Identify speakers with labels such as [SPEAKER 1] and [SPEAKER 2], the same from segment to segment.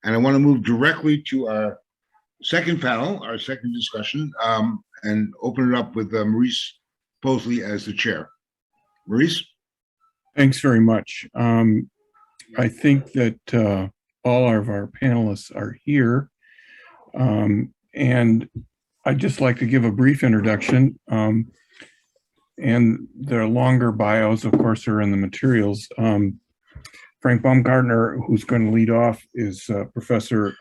[SPEAKER 1] And I want to move directly to our second panel, our second discussion, and open it up with Maurice Possley as the chair. Maurice?
[SPEAKER 2] Thanks very much. I think that all of our panelists are here. And I'd just like to give a brief introduction. And their longer bios, of course, are in the materials. Frank Baumgartner, who's going to lead off, is professor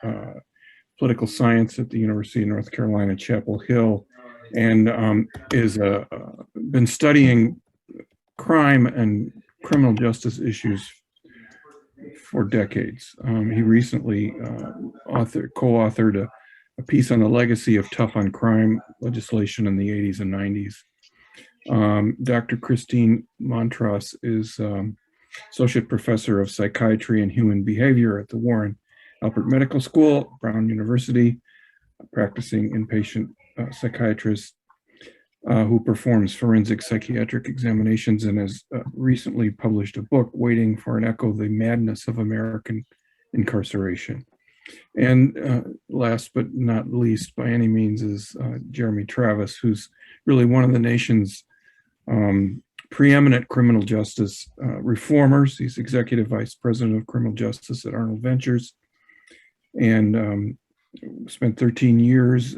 [SPEAKER 2] political science at the University of North Carolina, Chapel Hill, and is been studying crime and criminal justice issues for decades. He recently co-authored a piece on the legacy of tough on crime legislation in the 80s and 90s. Dr. Christine Montross is Associate Professor of Psychiatry and Human Behavior at the Warren Alpert Medical School, Brown University, practicing inpatient psychiatrist who performs forensic psychiatric examinations and has recently published a book, Waiting for an Echo, The Madness of American Incarceration. And last but not least, by any means, is Jeremy Travis, who's really one of the nation's preeminent criminal justice reformers. He's Executive Vice President of Criminal Justice at Arnold Ventures and spent 13 years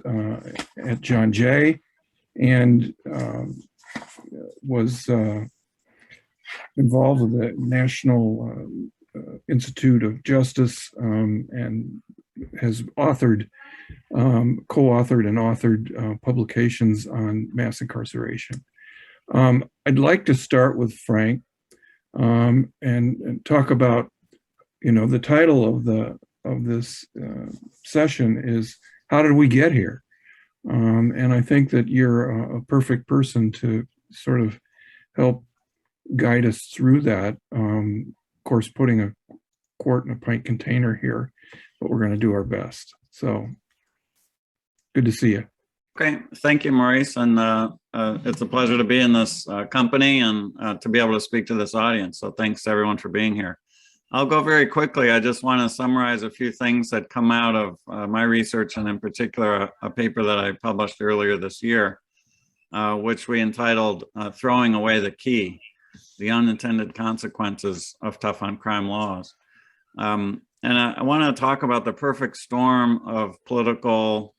[SPEAKER 2] at John Jay and was involved with the National Institute of Justice and has authored, co-authored and authored publications on mass incarceration. I'd like to start with Frank and talk about, the title of this session is "How Did We Get Here?" And I think that you're a perfect person to sort of help guide us through that. Of course, putting a quart in a pint container here, but we're going to do our best. So good to see you.
[SPEAKER 3] Okay, thank you, Maurice. And it's a pleasure to be in this company and to be able to speak to this audience. So thanks to everyone for being here. I'll go very quickly. I just want to summarize a few things that come out of my research, and in particular, a paper that I published earlier this year, which we entitled Throwing Away the Key, The Unintended Consequences of Tough on Crime Laws. And I want to talk about the perfect storm of political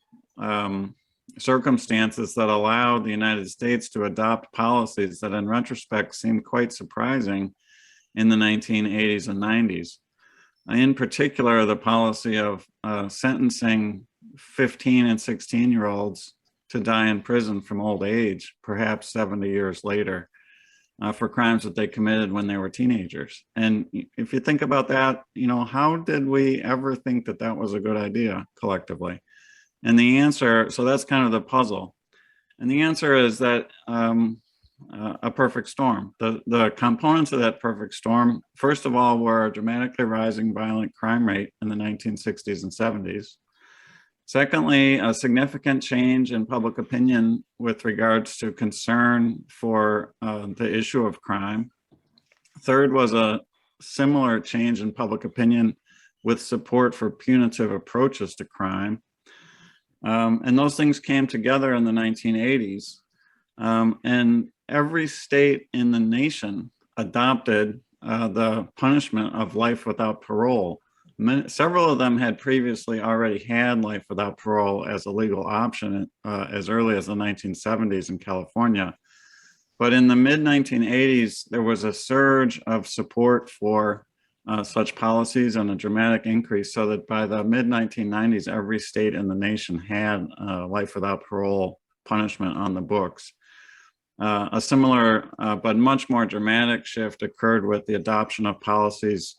[SPEAKER 3] circumstances that allowed the United States to adopt policies that in retrospect seemed quite surprising in the 1980s and 90s. In particular, the policy of sentencing 15 and 16-year-olds to die in prison from old age, perhaps 70 years later, for crimes that they committed when they were teenagers. And if you think about that, how did we ever think that that was a good idea collectively? And the answer, so that's kind of the puzzle. And the answer is that a perfect storm. The components of that perfect storm, first of all, were a dramatically rising violent crime rate in the 1960s and 70s. Secondly, a significant change in public opinion with regards to concern for the issue of crime. Third was a similar change in public opinion with support for punitive approaches to crime. And those things came together in the 1980s. And every state in the nation adopted the punishment of life without parole. Several of them had previously already had life without parole as a legal option as early as the 1970s in California. But in the mid-1980s, there was a surge of support for such policies and a dramatic increase, so that by the mid-1990s, every state in the nation had life without parole punishment on the books. A similar but much more dramatic shift occurred with the adoption of policies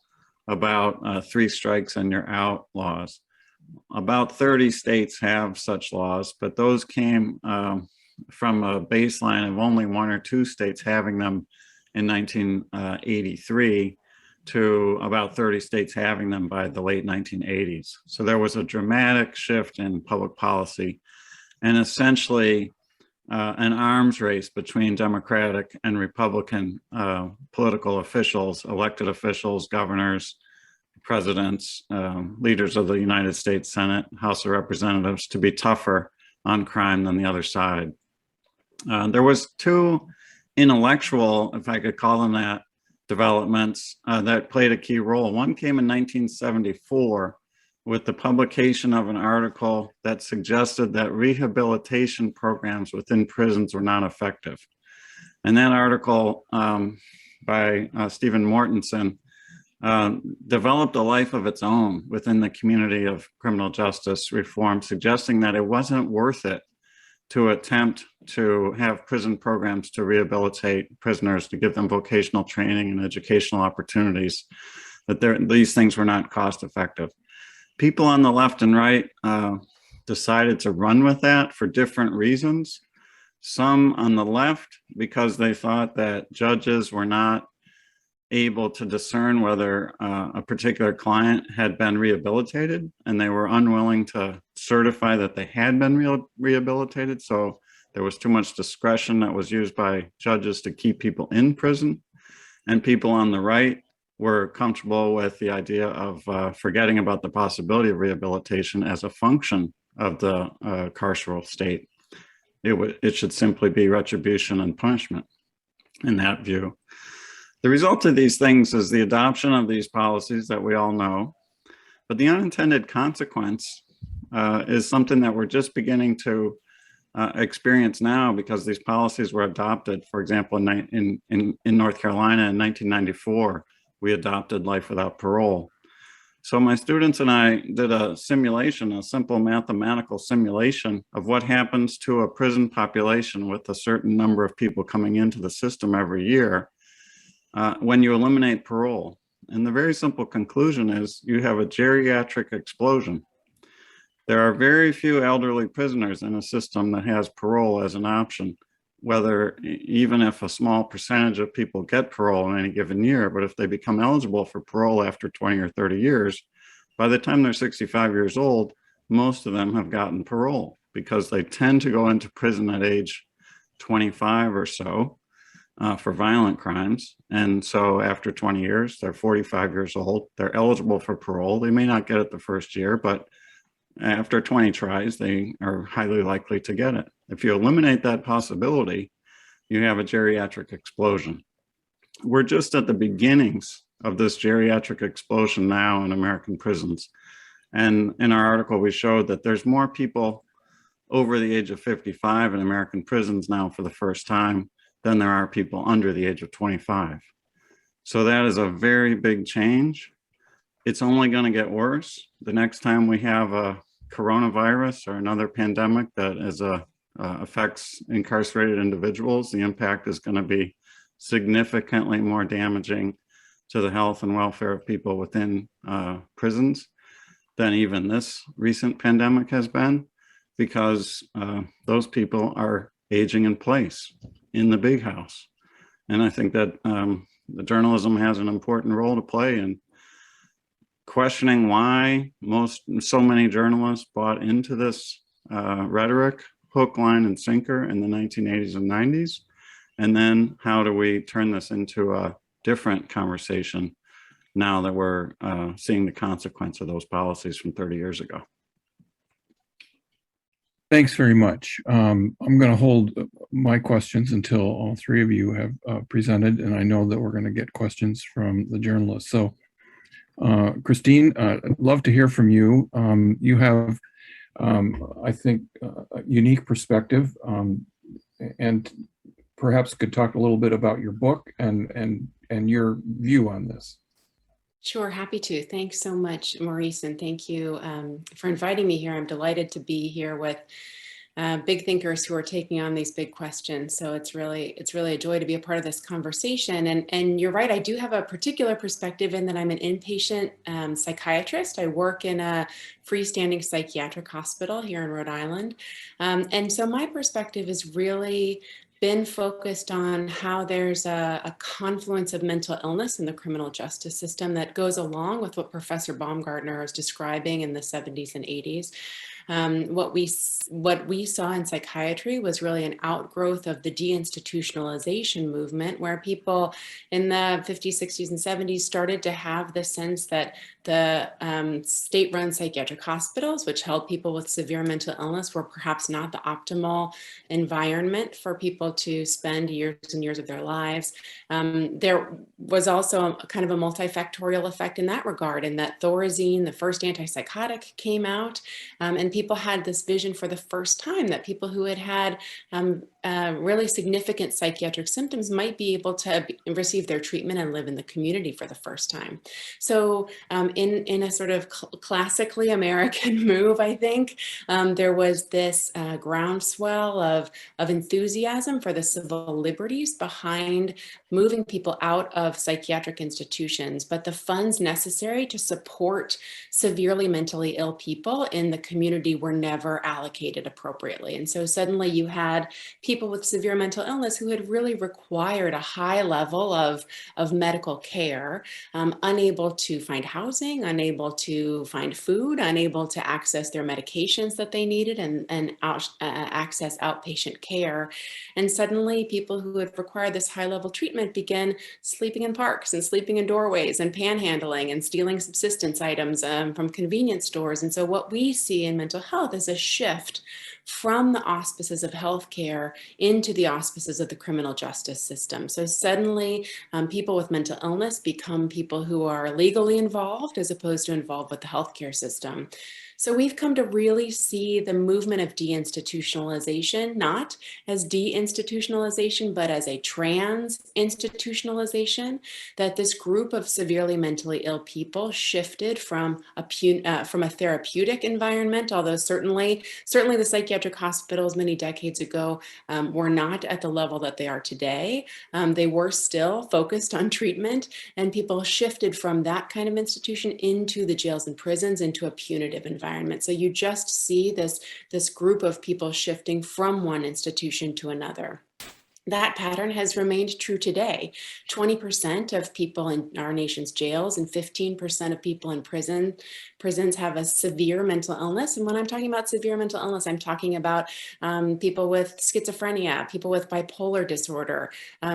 [SPEAKER 3] about 3 strikes and you're out laws. About 30 states have such laws, but those came from a baseline of only 1 or 2 states having them in 1983 to about 30 states having them by the late 1980s. So there was a dramatic shift in public policy and essentially an arms race between Democratic and Republican political officials, elected officials, governors, presidents, leaders of the United States Senate, House of Representatives to be tougher on crime than the other side. There was two intellectual, if I could call them that, developments that played a key role. One came in 1974 with the publication of an article that suggested that rehabilitation programs within prisons were not effective. And that article by Stephen Mortensen developed a life of its own within the community of criminal justice reform, suggesting that it wasn't worth it to attempt to have prison programs to rehabilitate prisoners, to give them vocational training and educational opportunities, that these things were not cost effective. People on the left and right decided to run with that for different reasons. Some on the left, because they thought that judges were not able to discern whether a particular client had been rehabilitated, and they were unwilling to certify that they had been rehabilitated. So there was too much discretion that was used by judges to keep people in prison. And people on the right were comfortable with the idea of forgetting about the possibility of rehabilitation as a function of the carceral state. It should simply be retribution and punishment in that view. The result of these things is the adoption of these policies that we all know, but the unintended consequence is something that we're just beginning to experience now, because these policies were adopted. For example, in North Carolina in 1994, we adopted life without parole. So my students and I did a simulation, a simple mathematical simulation of what happens to a prison population with a certain number of people coming into the system every year when you eliminate parole. And the very simple conclusion is you have a geriatric explosion. There are very few elderly prisoners in a system that has parole as an option, whether even if a small percentage of people get parole in any given year, but if they become eligible for parole after 20 or 30 years, by the time they're 65 years old, most of them have gotten parole because they tend to go into prison at age 25 or so for violent crimes. And so after 20 years, they're 45 years old, they're eligible for parole. They may not get it the first year, but after 20 tries, they are highly likely to get it. If you eliminate that possibility, you have a geriatric explosion. We're just at the beginnings of this geriatric explosion now in American prisons. And in our article, we showed that there's more people over the age of 55 in American prisons now for the first time than there are people under the age of 25. So that is a very big change. It's only going to get worse. The next time we have a coronavirus or another pandemic that affects incarcerated individuals, the impact is going to be significantly more damaging to the health and welfare of people within prisons than even this recent pandemic has been, because those people are aging in place in the big house. And I think that the journalism has an important role to play in questioning why so many journalists bought into this rhetoric, hook, line, and sinker in the 1980s and 90s. And then how do we turn this into a different conversation now that we're seeing the consequence of those policies from 30 years ago?
[SPEAKER 2] Thanks very much. I'm going to hold my questions until all three of you have presented, and I know that we're going to get questions from the journalists. So, Christine, I'd love to hear from you. You have, I think, a unique perspective, and perhaps could talk a little bit about your book and your view on this.
[SPEAKER 4] Sure, happy to. Thanks so much, Maurice, and thank you for inviting me here. I'm delighted to be here with big thinkers who are taking on these big questions. So it's really a joy to be a part of this conversation. And you're right, I do have a particular perspective in that I'm an inpatient psychiatrist. I work in a freestanding psychiatric hospital here in Rhode Island. And so my perspective is really been focused on how there's a confluence of mental illness in the criminal justice system that goes along with what Professor Baumgartner was describing in the 70s and 80s. What we saw in psychiatry was really an outgrowth of the deinstitutionalization movement, where people in the 50s, 60s, and 70s started to have the sense that the state-run psychiatric hospitals, which held people with severe mental illness, were perhaps not the optimal environment for people to spend years and years of their lives. There was also kind of a multifactorial effect in that regard, in that Thorazine, the first antipsychotic, came out, and people had this vision for the first time that people who had had really significant psychiatric symptoms might be able to receive their treatment and live in the community for the first time. So in a sort of classically American move, I think, there was this groundswell of enthusiasm for the civil liberties behind moving people out of psychiatric institutions, but the funds necessary to support severely mentally ill people in the community were never allocated appropriately. And so suddenly you had people with severe mental illness who had really required a high level of medical care, unable to find housing, unable to find food, unable to access their medications that they needed and access outpatient care. And suddenly people who had required this high level treatment began sleeping in parks and sleeping in doorways and panhandling and stealing subsistence items from convenience stores. And so what we see in mental health is a shift from the auspices of healthcare into the auspices of the criminal justice system. So suddenly people with mental illness become people who are legally involved as opposed to involved with the healthcare system. So we've come to really see the movement of deinstitutionalization, not as deinstitutionalization, but as a trans-institutionalization, that this group of severely mentally ill people shifted from a therapeutic environment, although certainly the psychiatric hospitals many decades ago were not at the level that they are today. They were still focused on treatment, and people shifted from that kind of institution into the jails and prisons, into a punitive environment. So you just see this group of people shifting from one institution to another. That pattern has remained true today. 20% of people in our nation's jails and 15% of people in prisons have a severe mental illness. And when I'm talking about severe mental illness, I'm talking about people with schizophrenia, people with bipolar disorder,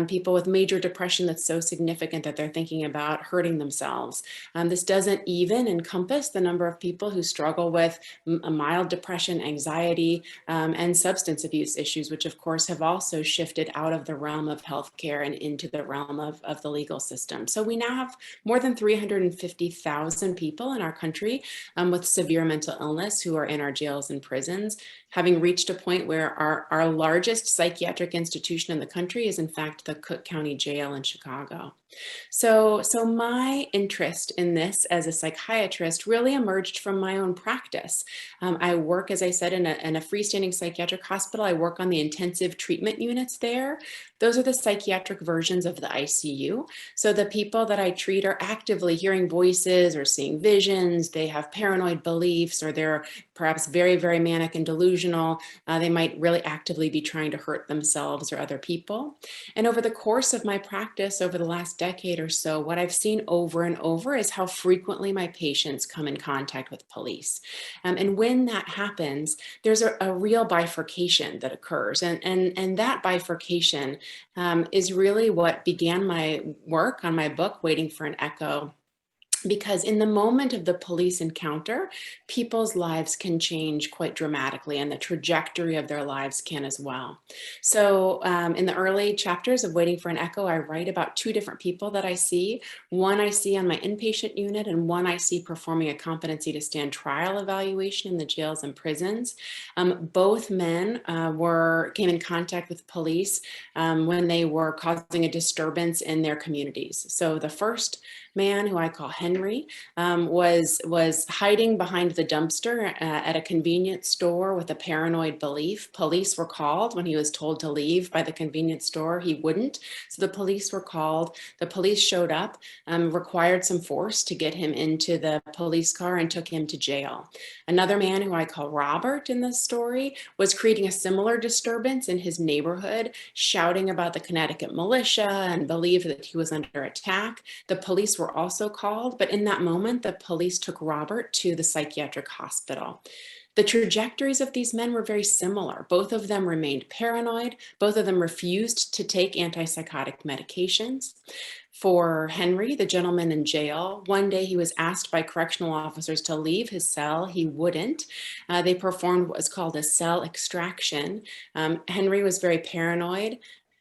[SPEAKER 4] people with major depression that's so significant that they're thinking about hurting themselves. This doesn't even encompass the number of people who struggle with a mild depression, anxiety, and substance abuse issues, which of course have also shifted out of the realm of healthcare and into the realm of the legal system. So we now have more than 350,000 people in our country with severe mental illness who are in our jails and prisons, having reached a point where our largest psychiatric institution in the country is in fact the Cook County Jail in Chicago. So my interest in this as a psychiatrist really emerged from my own practice. I work, as I said, in a freestanding psychiatric hospital. I work on the intensive treatment units there. Those are the psychiatric versions of the ICU. So the people that I treat are actively hearing voices or seeing visions. They have paranoid beliefs, or they're perhaps very, very manic and delusional. They might really actively be trying to hurt themselves or other people. And over the course of my practice, over the last decade or so, what I've seen over and over is how frequently my patients come in contact with police. And when that happens, there's a real bifurcation that occurs. And that bifurcation is really what began my work on my book, Waiting for an Echo. Because in the moment of the police encounter, people's lives can change quite dramatically, and the trajectory of their lives can as well. So in the early chapters of Waiting for an Echo, I write about two different people that I see. One I see on my inpatient unit, and one I see performing a competency to stand trial evaluation in the jails and prisons. Both men came in contact with police when they were causing a disturbance in their communities. So the first man, who I call Henry, was hiding behind the dumpster at a convenience store with a paranoid belief. Police were called when he was told to leave by the convenience store. He wouldn't. So the police were called. The police showed up, required some force to get him into the police car, and took him to jail. Another man, who I call Robert in this story, was creating a similar disturbance in his neighborhood, shouting about the Connecticut militia and believed that he was under attack. The police were also called, but in that moment, the police took Robert to the psychiatric hospital. The trajectories of these men were very similar. Both of them remained paranoid. Both of them refused to take antipsychotic medications. For Henry, the gentleman in jail, one day he was asked by correctional officers to leave his cell. He wouldn't. They performed what was called a cell extraction. Henry was very paranoid.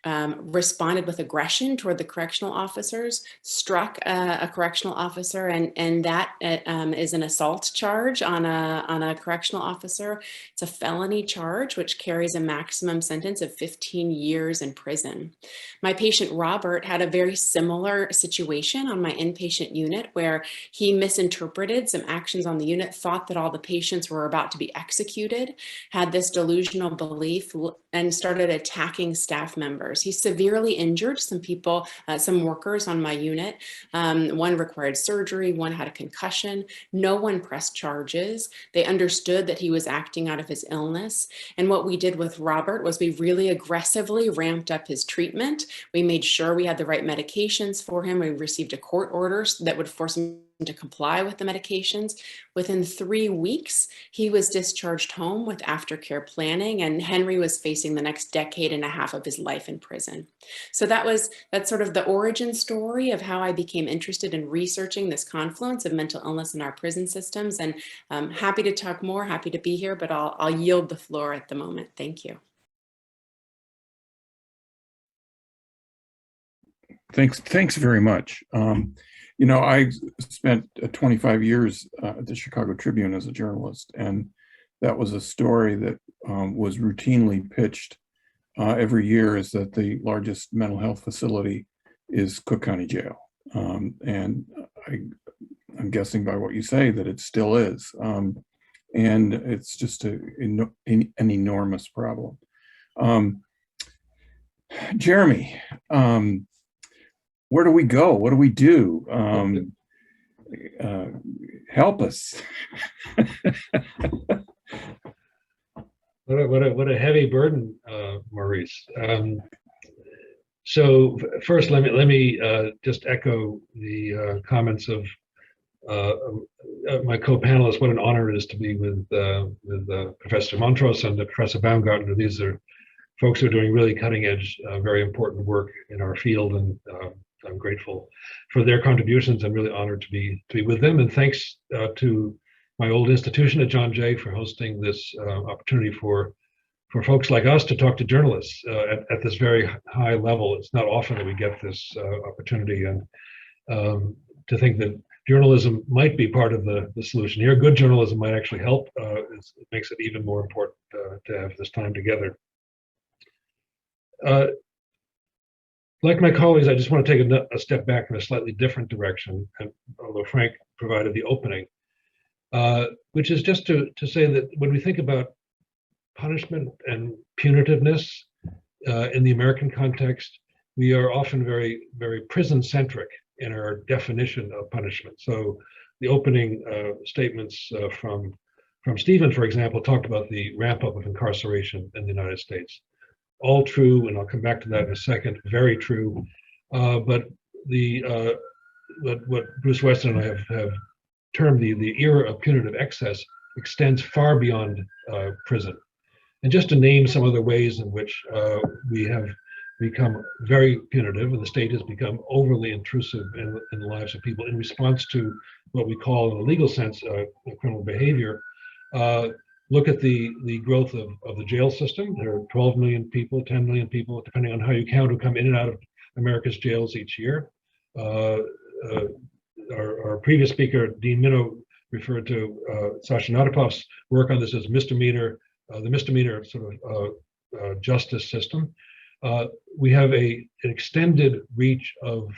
[SPEAKER 4] Responded with aggression toward the correctional officers, struck a correctional officer, and that is an assault charge on a correctional officer. It's a felony charge, which carries a maximum sentence of 15 years in prison. My patient Robert had a very similar situation on my inpatient unit where he misinterpreted some actions on the unit, thought that all the patients were about to be executed, had this delusional belief, and started attacking staff members. He severely injured some people, some workers on my unit. One required surgery, one had a concussion. No one pressed charges. They understood that he was acting out of his illness. And what we did with Robert was we really aggressively ramped up his treatment. We made sure we had the right medications for him. We received a court order that would force him to comply with the medications. Within 3 weeks, he was discharged home with aftercare planning, and Henry was facing the next decade and a half of his life in prison. So that's sort of the origin story of how I became interested in researching this confluence of mental illness in our prison systems. And I'm happy to talk more, happy to be here, but I'll yield the floor at the moment. Thank you.
[SPEAKER 2] Thanks very much. You know, I spent 25 years at the Chicago Tribune as a journalist, and that was a story that was routinely pitched every year, is that the largest mental health facility is Cook County Jail. And I'm guessing by what you say that it still is. And it's just an enormous problem. Jeremy, where do we go? What do we do? Help us.
[SPEAKER 5] What a heavy burden, Maurice. So first, let me just echo the comments of my co-panelists. What an honor it is to be with Professor Montross and Professor Baumgartner. These are folks who are doing really cutting-edge, very important work in our field, and I'm grateful for their contributions and really honored to be with them. And thanks to my old institution at John Jay for hosting this opportunity for folks like us to talk to journalists at this very high level. It's not often that we get this opportunity, and to think that journalism might be part of the solution here. Good journalism might actually help. It makes it even more important to have this time together. Like my colleagues, I just want to take a step back in a slightly different direction, and although Frank provided the opening, which is just to say that when we think about punishment and punitiveness in the American context, we are often very, very prison-centric in our definition of punishment. So the opening statements from Stephen, for example, talked about the ramp-up of incarceration in the United States. All true, and I'll come back to that in a second, very true. But what Bruce Weston and I have termed the era of punitive excess extends far beyond prison. And just to name some of the ways in which we have become very punitive, and the state has become overly intrusive in the lives of people in response to what we call, in a legal sense, criminal behavior. Look at the growth of the jail system. There are 12 million people, 10 million people, depending on how you count, who come in and out of America's jails each year. Our previous speaker, Dean Minow, referred to Sasha Nadapov's work on this as misdemeanor, the misdemeanor sort of justice system. We have an extended reach of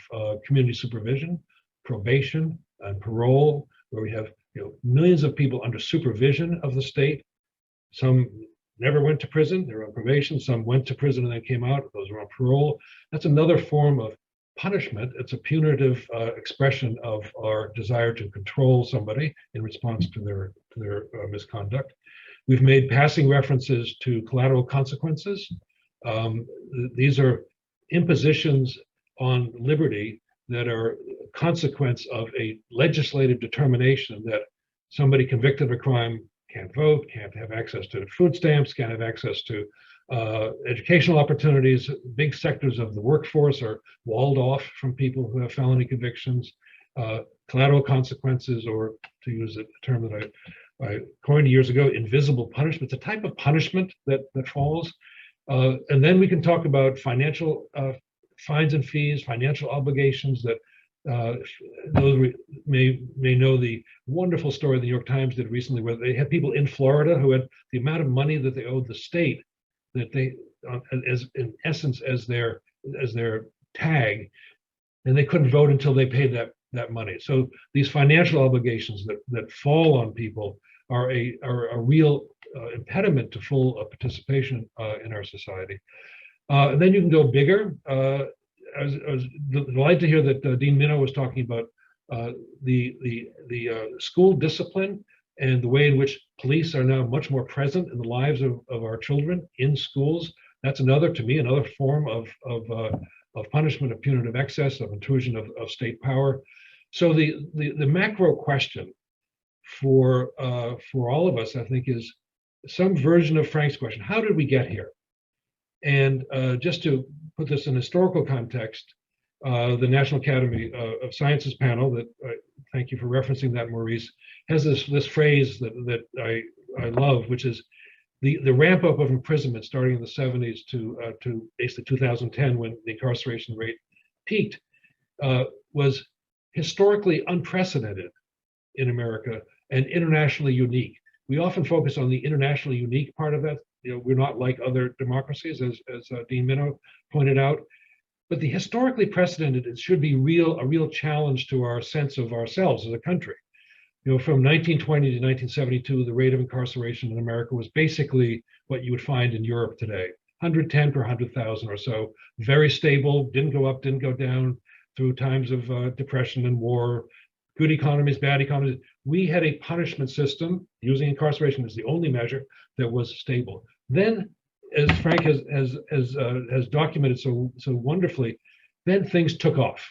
[SPEAKER 5] community supervision, probation, and parole, where we have millions of people under supervision of the state. Some never went to prison, they were on probation. Some went to prison and then came out, those were on parole. That's another form of punishment. It's a punitive expression of our desire to control somebody in response to their misconduct. We've made passing references to collateral consequences. These are impositions on liberty that are a consequence of a legislative determination that somebody convicted of a crime can't vote, can't have access to food stamps, can't have access to educational opportunities. Big sectors of the workforce are walled off from people who have felony convictions. Collateral consequences, or to use a term that I coined years ago, invisible punishment. It's a type of punishment that falls. And then we can talk about financial fines and fees, financial obligations that those may know the wonderful story the New York Times did recently, where they had people in Florida who had the amount of money that they owed the state, that they, as in essence, as their tag, and they couldn't vote until they paid that money. So these financial obligations that fall on people are a real impediment to full participation in our society. And then you can go bigger. I was delighted to hear that Dean Minow was talking about the school discipline and the way in which police are now much more present in the lives of our children in schools. That's another, to me, another form of punishment, of punitive excess, of intrusion of state power. So the macro question for all of us, I think, is some version of Frank's question: how did we get here? And just to put this in historical context, the National Academy of Sciences panel, that thank you for referencing that, Maurice, has this phrase that I love, which is the ramp up of imprisonment starting in the 70s to basically 2010, when the incarceration rate peaked, was historically unprecedented in America and internationally unique. We often focus on the internationally unique part of that. You know, we're not like other democracies, as Dean Minow pointed out. But the historically precedented, it should be a real challenge to our sense of ourselves as a country. You know, from 1920 to 1972, the rate of incarceration in America was basically what you would find in Europe today, 110 per 100,000 or so. Very stable, didn't go up, didn't go down through times of depression and war, good economies, bad economies. We had a punishment system using incarceration as the only measure that was stable. Then, as Frank has documented so wonderfully, then things took off.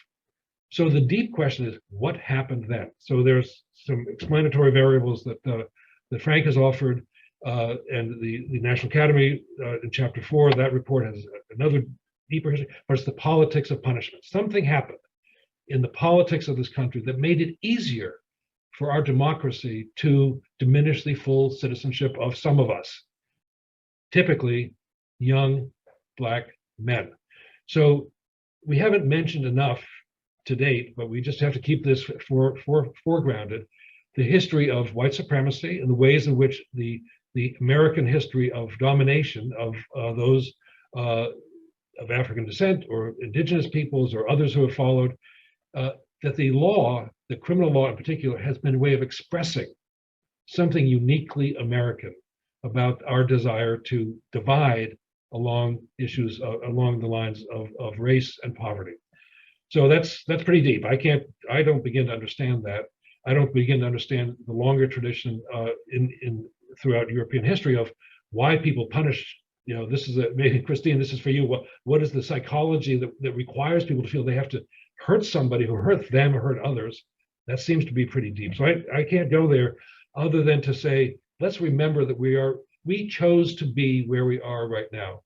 [SPEAKER 5] So the deep question is, what happened then? So there's some explanatory variables that Frank has offered, and the National Academy in Chapter 4, that report has another deeper history, but it's the politics of punishment. Something happened in the politics of this country that made it easier for our democracy to diminish the full citizenship of some of us, typically young Black men. So we haven't mentioned enough to date, but we just have to keep this foregrounded, the history of white supremacy and the ways in which the American history of domination of those of African descent or indigenous peoples or others who have followed, that the law, the criminal law in particular, has been a way of expressing something uniquely American about our desire to divide along issues along the lines of race and poverty. So that's pretty deep. I don't begin to understand that. I don't begin to understand the longer tradition throughout European history of why people punish. You know, this is maybe Christine, this is for you. What is the psychology that requires people to feel they have to hurt somebody who hurt them or hurt others? That seems to be pretty deep. So I can't go there other than to say, let's remember that we chose to be where we are right now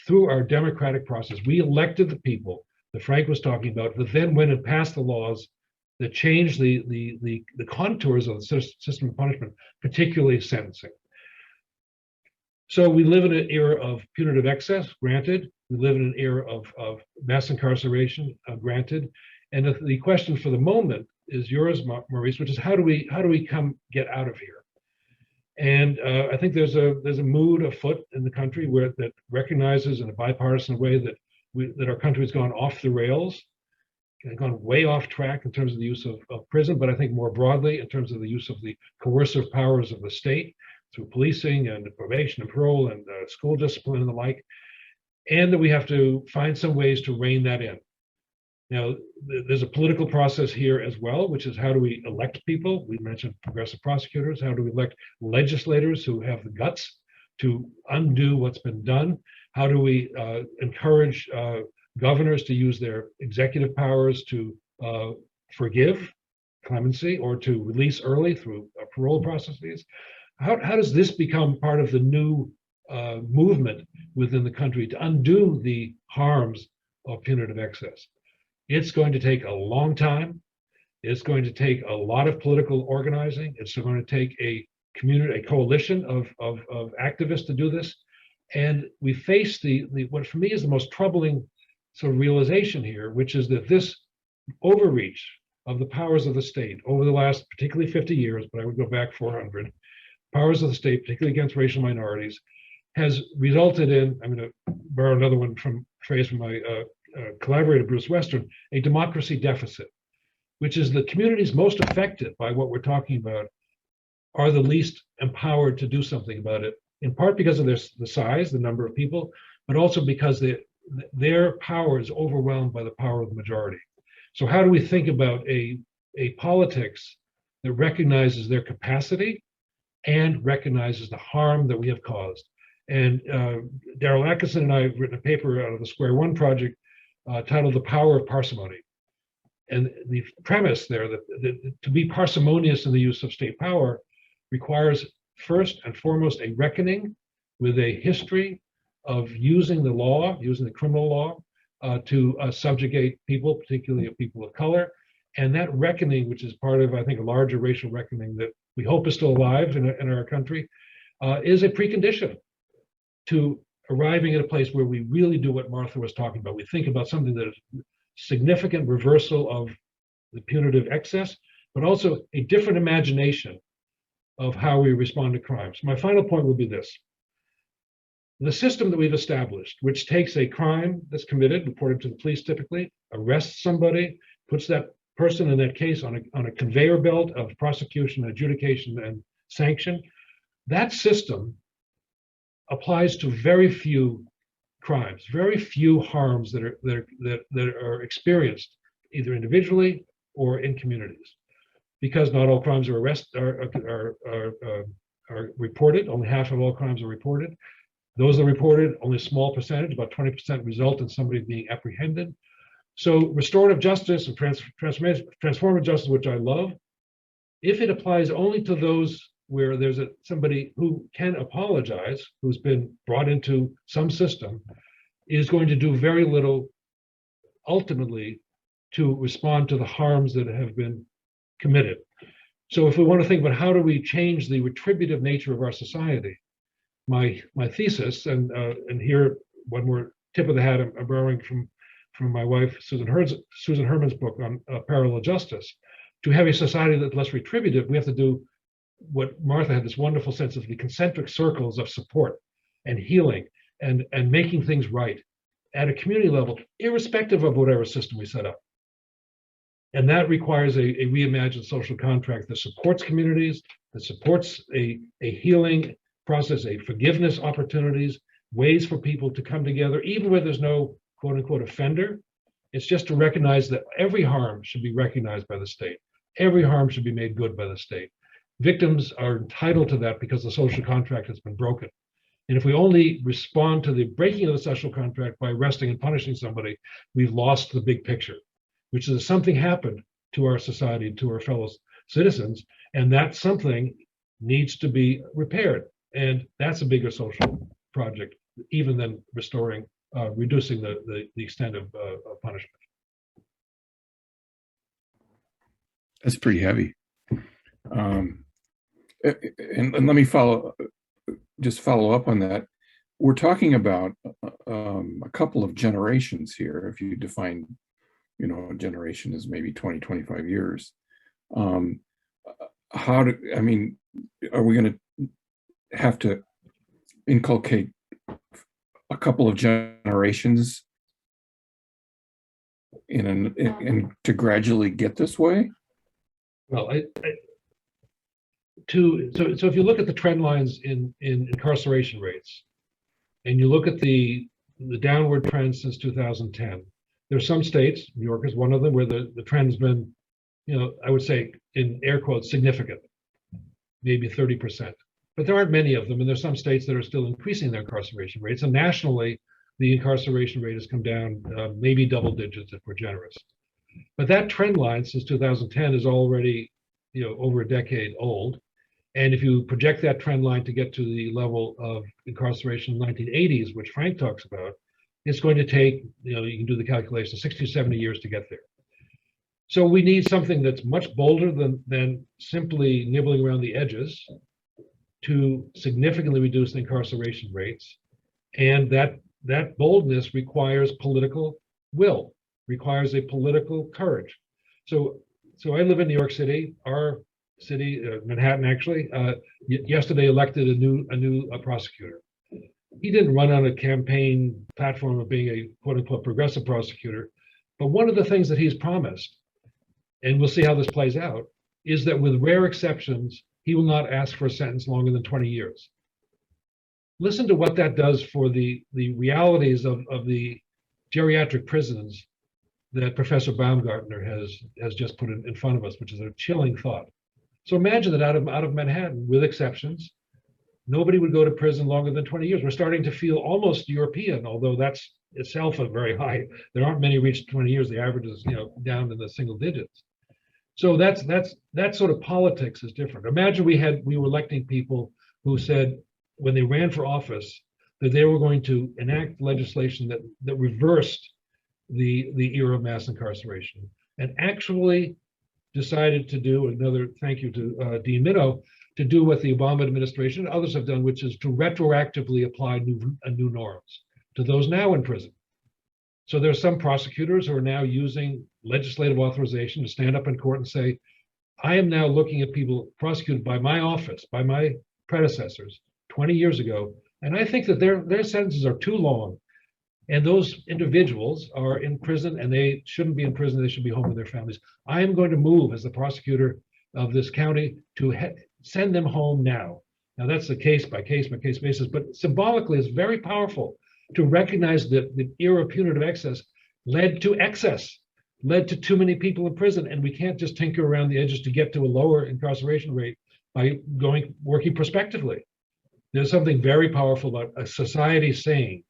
[SPEAKER 5] through our democratic process. We elected the people that Frank was talking about, that then went and passed the laws that changed the contours of the system of punishment, particularly sentencing. So we live in an era of punitive excess, granted. We live in an era of mass incarceration, granted. And the question for the moment is yours, Maurice, which is how do we get out of here? And I think there's a mood afoot in the country that recognizes in a bipartisan way that our country has gone off the rails, and gone way off track in terms of the use of prison, but I think more broadly in terms of the use of the coercive powers of the state through policing and probation and parole and school discipline and the like, and that we have to find some ways to rein that in. Now, there's a political process here as well, which is how do we elect people? We mentioned progressive prosecutors. How do we elect legislators who have the guts to undo what's been done? How do we encourage governors to use their executive powers to forgive clemency or to release early through parole processes? How does this become part of the new movement within the country to undo the harms of punitive excess? It's going to take a long time. It's going to take a lot of political organizing. It's going to take a community, a coalition of activists to do this. And we face the what for me is the most troubling sort of realization here, which is that this overreach of the powers of the state over the last particularly 50 years, but I would go back 400, powers of the state, particularly against racial minorities, has resulted in, I'm going to borrow another one from phrase from my collaborator, Bruce Western, a democracy deficit, which is the communities most affected by what we're talking about are the least empowered to do something about it, in part because of the size, the number of people, but also because their power is overwhelmed by the power of the majority. So how do we think about a politics that recognizes their capacity and recognizes the harm that we have caused? And Darrell Atkinson and I have written a paper out of the Square One project titled The Power of Parsimony. And the premise there that to be parsimonious in the use of state power requires first and foremost a reckoning with a history of using the law, using the criminal law to subjugate people, particularly people of color. And that reckoning, which is part of, I think, a larger racial reckoning that we hope is still alive in our country, is a precondition to arriving at a place where we really do what Martha was talking about. We think about something that is significant reversal of the punitive excess, but also a different imagination of how we respond to crimes. My final point would be this. The system that we've established, which takes a crime that's committed, reported to the police typically, arrests somebody, puts that person in that case on a conveyor belt of prosecution, adjudication, and sanction, that system applies to very few crimes, very few harms that are experienced either individually or in communities, because not all crimes are reported. Only half of all crimes are reported. Those that are reported, only a small percentage, about 20%, result in somebody being apprehended. So restorative justice and transformative justice, which I love, if it applies only to those where there's somebody who can apologize, who's been brought into some system, is going to do very little ultimately to respond to the harms that have been committed. So if we want to think about how do we change the retributive nature of our society, my thesis, and here one more tip of the hat I'm borrowing from my wife Susan Herman's book on parallel justice. To have a society that's less retributive, we have to do what Martha had, this wonderful sense of the concentric circles of support and healing and making things right at a community level, irrespective of whatever system we set up. And that requires a reimagined social contract that supports communities, that supports a healing process, a forgiveness opportunities, ways for people to come together, even where there's no quote unquote offender. It's just to recognize that every harm should be recognized by the state. Every harm should be made good by the state. Victims are entitled to that because the social contract has been broken. And if we only respond to the breaking of the social contract by arresting and punishing somebody, we've lost the big picture, which is that something happened to our society, to our fellow citizens, and that something needs to be repaired. And that's a bigger social project, even than reducing the extent of punishment.
[SPEAKER 2] That's pretty heavy. And let me follow up on that. We're talking about a couple of generations here. If you define, a generation as maybe 20, 25 years. Are we going to have to inculcate a couple of generations in to gradually get this way?
[SPEAKER 5] Well, so if you look at the trend lines in incarceration rates, and you look at the downward trend since 2010, there's some states, New York is one of them, where the trend's been, I would say in air quotes, significant, maybe 30%. But there aren't many of them, and there's some states that are still increasing their incarceration rates. And nationally, the incarceration rate has come down maybe double digits if we're generous. But that trend line since 2010 is already, over a decade old. And if you project that trend line to get to the level of incarceration in the 1980s, which Frank talks about, it's going to take, you can do the calculation, 60, 70 years to get there. So we need something that's much bolder than simply nibbling around the edges to significantly reduce the incarceration rates. And that boldness requires political will, requires a political courage. So I live in New York City. Our city, Manhattan, actually, yesterday elected a new prosecutor. He didn't run on a campaign platform of being a quote unquote progressive prosecutor, but one of the things that he's promised, and we'll see how this plays out, is that with rare exceptions, he will not ask for a sentence longer than 20 years. Listen to what that does for the realities of the geriatric prisons that Professor Baumgartner has just put in front of us, which is a chilling thought. So imagine that out of Manhattan, with exceptions, nobody would go to prison longer than 20 years. We're starting to feel almost European, although that's itself a very high. There aren't many reach 20 years. The average is down in the single digits. So that sort of politics is different. Imagine we were electing people who said when they ran for office that they were going to enact legislation that reversed the era of mass incarceration, and actually decided to do another, thank you to Dean Minow, to do what the Obama administration and others have done, which is to retroactively apply new norms to those now in prison. So there's some prosecutors who are now using legislative authorization to stand up in court and say, I am now looking at people prosecuted by my office, by my predecessors 20 years ago, and I think that their sentences are too long. And those individuals are in prison, and they shouldn't be in prison. They should be home with their families. I am going to move as the prosecutor of this county to send them home now. Now that's a case by case basis, but symbolically it's very powerful to recognize that the era of punitive excess led to too many people in prison, and we can't just tinker around the edges to get to a lower incarceration rate by working prospectively. There's something very powerful about a society saying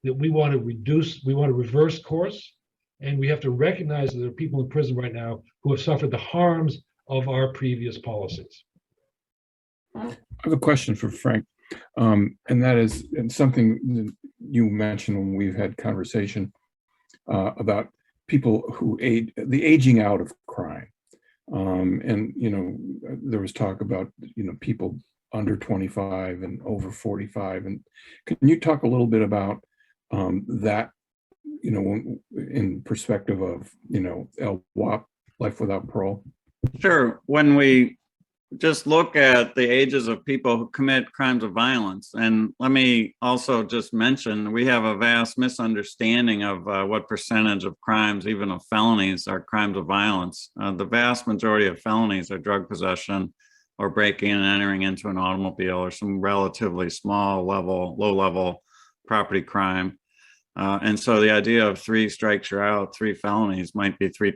[SPEAKER 5] that we want to reverse course, and we have to recognize that there are people in prison right now who have suffered the harms of our previous policies.
[SPEAKER 2] I have a question for Frank, and that is something that you mentioned when we've had conversation about people who the aging out of crime, and there was talk about people under 25 and over 45, and can you talk a little bit about that, in perspective of LWOP, life without parole?
[SPEAKER 3] Sure. When we just look at the ages of people who commit crimes of violence, and let me also just mention, we have a vast misunderstanding of what percentage of crimes, even of felonies, are crimes of violence. The vast majority of felonies are drug possession or breaking and entering into an automobile or some relatively low level property crime. And so the idea of 3 strikes you're out, 3 felonies might be 3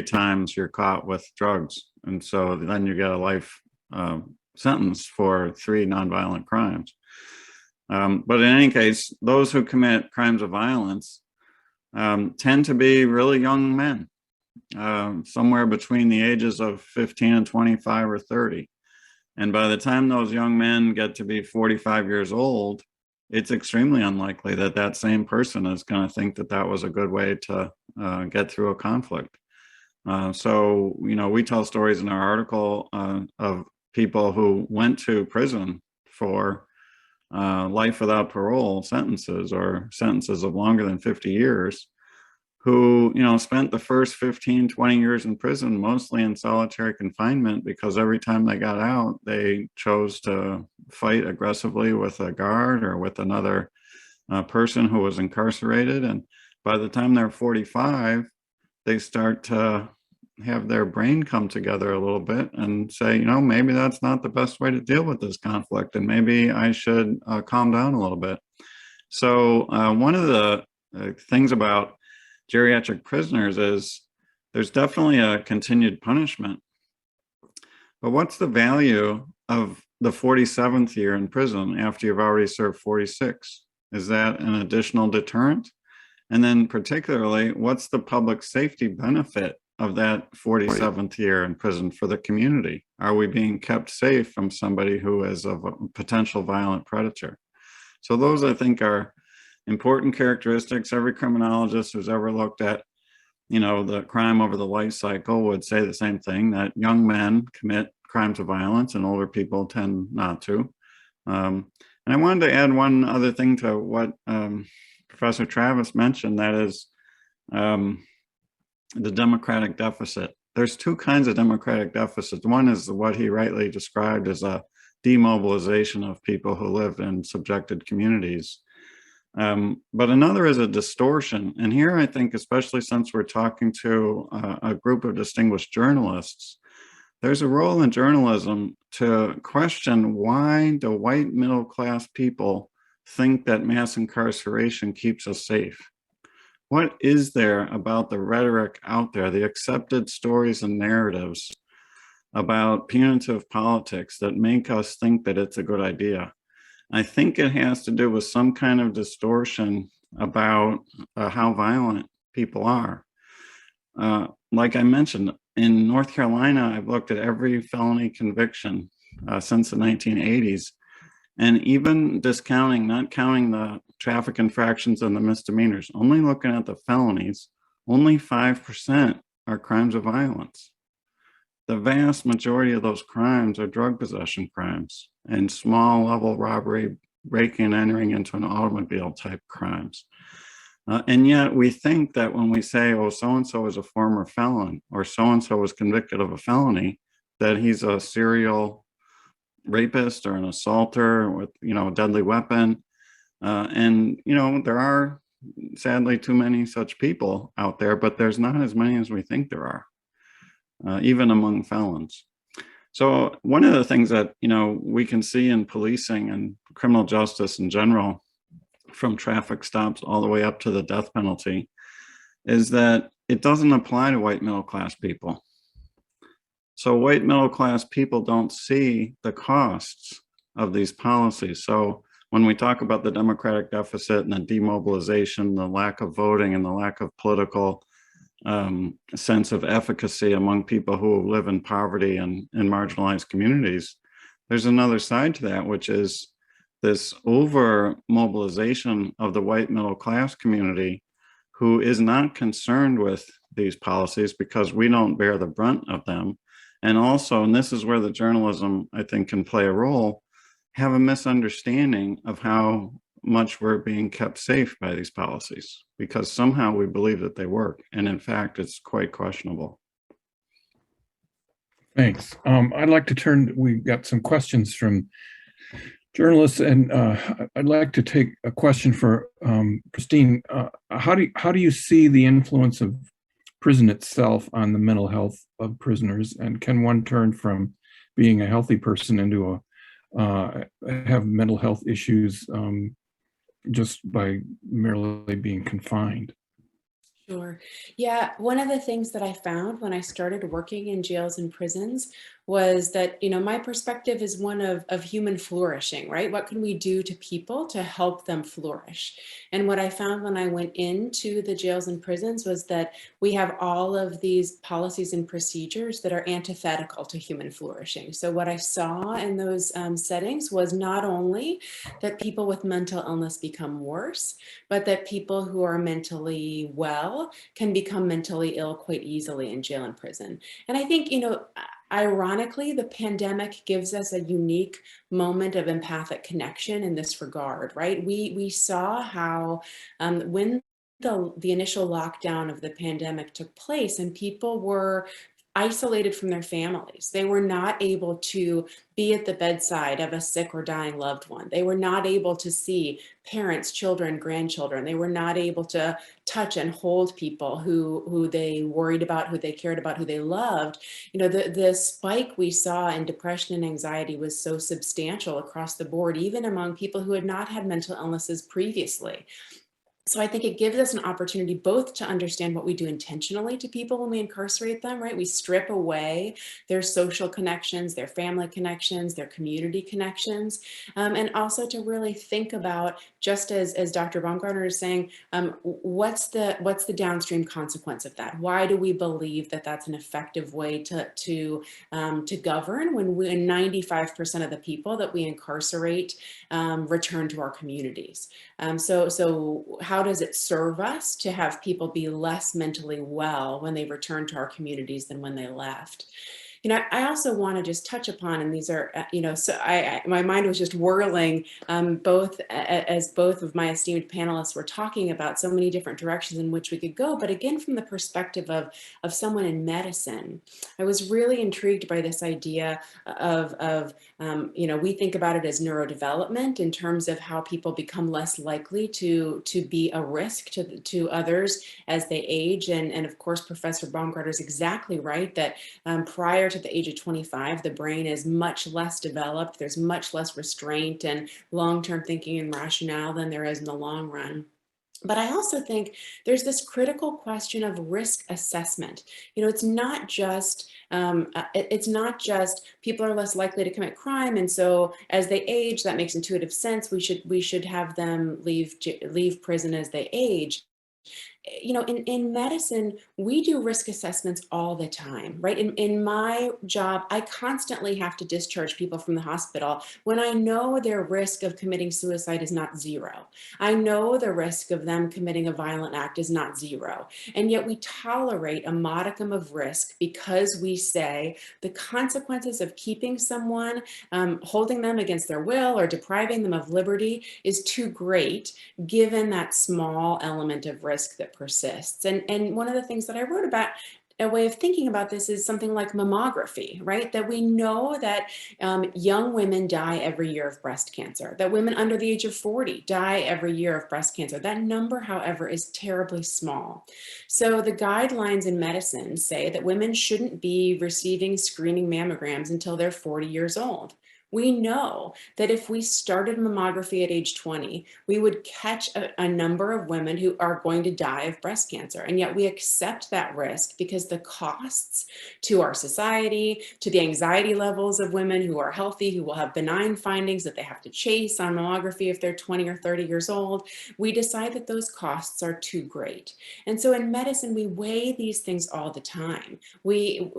[SPEAKER 3] times you're caught with drugs. And so then you get a life sentence for 3 nonviolent crimes. But in any case, those who commit crimes of violence tend to be really young men, somewhere between the ages of 15 and 25 or 30. And by the time those young men get to be 45 years old, it's extremely unlikely that that same person is going to think that that was a good way to get through a conflict. So, we tell stories in our article of people who went to prison for life without parole sentences, or sentences of longer than 50 years, who, spent the first 15, 20 years in prison, mostly in solitary confinement, because every time they got out, they chose to fight aggressively with a guard or with another person who was incarcerated. And by the time they're 45, they start to have their brain come together a little bit and say, maybe that's not the best way to deal with this conflict, and maybe I should calm down a little bit. So one of the things about geriatric prisoners is there's definitely a continued punishment. But what's the value of the 47th year in prison after you've already served 46? Is that an additional deterrent? And then particularly, what's the public safety benefit of that 47th year in prison for the community? Are we being kept safe from somebody who is a potential violent predator? So those, I think, are important characteristics. Every criminologist who's ever looked at, you know, the crime over the life cycle would say the same thing, that young men commit crimes of violence and older people tend not to. And I wanted to add one other thing to what Professor Travis mentioned, that is the democratic deficit. There's two kinds of democratic deficits. One is what he rightly described as a demobilization of people who live in subjected communities. But another is a distortion. And here I think, especially since we're talking to a group of distinguished journalists, there's a role in journalism to question, why do white middle-class people think that mass incarceration keeps us safe? What is there about the rhetoric out there, the accepted stories and narratives about punitive politics that make us think that it's a good idea? I think it has to do with some kind of distortion about how violent people are. Like I mentioned, in North Carolina, I've looked at every felony conviction since the 1980s. And even discounting, not counting the traffic infractions and the misdemeanors, only looking at the felonies, only 5% are crimes of violence. The vast majority of those crimes are drug possession crimes and small level robbery, breaking and entering into an automobile type crimes. And yet we think that when we say, oh, so-and-so is a former felon, or so-and-so was convicted of a felony, that he's a serial rapist or an assaulter with, you know, a deadly weapon. And, you know, there are sadly too many such people out there, but there's not as many as we think there are, even among felons. So one of the things that, you know, we can see in policing and criminal justice in general, from traffic stops all the way up to the death penalty, is that it doesn't apply to white middle-class people. So white middle-class people don't see the costs of these policies. So when we talk about the democratic deficit and the demobilization, the lack of voting and the lack of political sense of efficacy among people who live in poverty and in marginalized communities, there's another side to that, which is this over mobilization of the white middle class community, who is not concerned with these policies because we don't bear the brunt of them. And also, and this is where the journalism, I think, can play a role, have a misunderstanding of how much we're being kept safe by these policies, because somehow we believe that they work. And in fact, it's quite questionable.
[SPEAKER 2] Thanks. I'd like to turn, we've got some questions from journalists, and I'd like to take a question for Christine. How do you see the influence of prison itself on the mental health of prisoners? And can one turn from being a healthy person into have mental health issues just by merely being confined?
[SPEAKER 4] Sure. Yeah, one of the things that I found when I started working in jails and prisons was that, you know, my perspective is one of human flourishing, right? What can we do to people to help them flourish? And what I found when I went into the jails and prisons was that we have all of these policies and procedures that are antithetical to human flourishing. So what I saw in those settings was not only that people with mental illness become worse, but that people who are mentally well can become mentally ill quite easily in jail and prison. And I think, you know, ironically, the pandemic gives us a unique moment of empathic connection in this regard, right? We saw how when the initial lockdown of the pandemic took place and people were isolated from their families. They were not able to be at the bedside of a sick or dying loved one. They were not able to see parents, children, grandchildren. They were not able to touch and hold people who they worried about, who they cared about, who they loved. You know, the spike we saw in depression and anxiety was so substantial across the board, even among people who had not had mental illnesses previously. So I think it gives us an opportunity both to understand what we do intentionally to people when we incarcerate them, right? We strip away their social connections, their family connections, their community connections, and also to really think about, just as Dr. Baumgartner is saying, what's the downstream consequence of that? Why do we believe that that's an effective way to govern when 95% of the people that we incarcerate return to our communities? So how does it serve us to have people be less mentally well when they return to our communities than when they left? I also want to just touch upon, and these are, so my mind was just whirling, as both of my esteemed panelists were talking about so many different directions in which we could go. But again, from the perspective of someone in medicine, I was really intrigued by this idea of we think about it as neurodevelopment in terms of how people become less likely to be a risk to others as they age. And of course, Professor Baumgartner is exactly right that prior to the age of 25, the brain is much less developed. There's much less restraint and long-term thinking and rationale than there is in the long run. But I also think there's this critical question of risk assessment. It's not just people are less likely to commit crime, and so as they age, that makes intuitive sense. We should have them leave prison as they age. In medicine, we do risk assessments all the time, right? In my job, I constantly have to discharge people from the hospital when I know their risk of committing suicide is not zero. I know the risk of them committing a violent act is not zero. And yet we tolerate a modicum of risk because we say the consequences of keeping someone, holding them against their will or depriving them of liberty is too great, given that small element of risk that persists. And one of the things that I wrote about, a way of thinking about this, is something like mammography, right? That we know that young women die every year of breast cancer, that women under the age of 40 die every year of breast cancer. That number, however, is terribly small. So the guidelines in medicine say that women shouldn't be receiving screening mammograms until they're 40 years old. We know that if we started mammography at age 20, we would catch a number of women who are going to die of breast cancer. And yet we accept that risk because the costs to our society, to the anxiety levels of women who are healthy, who will have benign findings that they have to chase on mammography if they're 20 or 30 years old, we decide that those costs are too great. And so in medicine, we weigh these things all the time. We